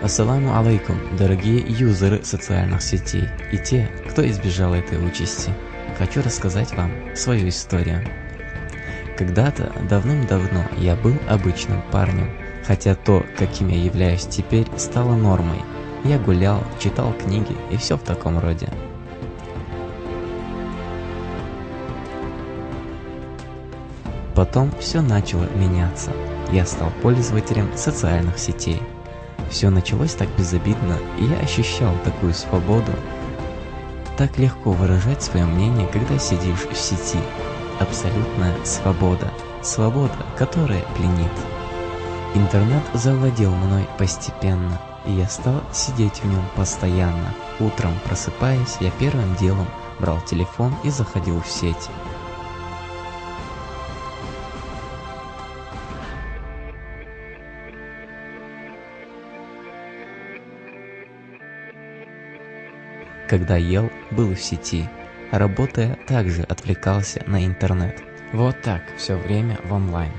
Ассаламу алейкум, дорогие юзеры социальных сетей и те, кто избежал этой участи. Хочу рассказать вам свою историю. Когда-то, давным-давно, я был обычным парнем, хотя то, каким я являюсь теперь, стало нормой. Я гулял, читал книги и все в таком роде. Потом все начало меняться. Я стал пользователем социальных сетей. Все началось так безобидно, и я ощущал такую свободу. Так легко выражать свое мнение, когда сидишь в сети. Абсолютная свобода. Свобода, которая пленит. Интернет завладел мной постепенно, и я стал сидеть в нем постоянно. Утром просыпаясь, я первым делом брал телефон и заходил в сеть. Когда ел, был в сети, работая, также отвлекался на интернет. Вот так все время в онлайн.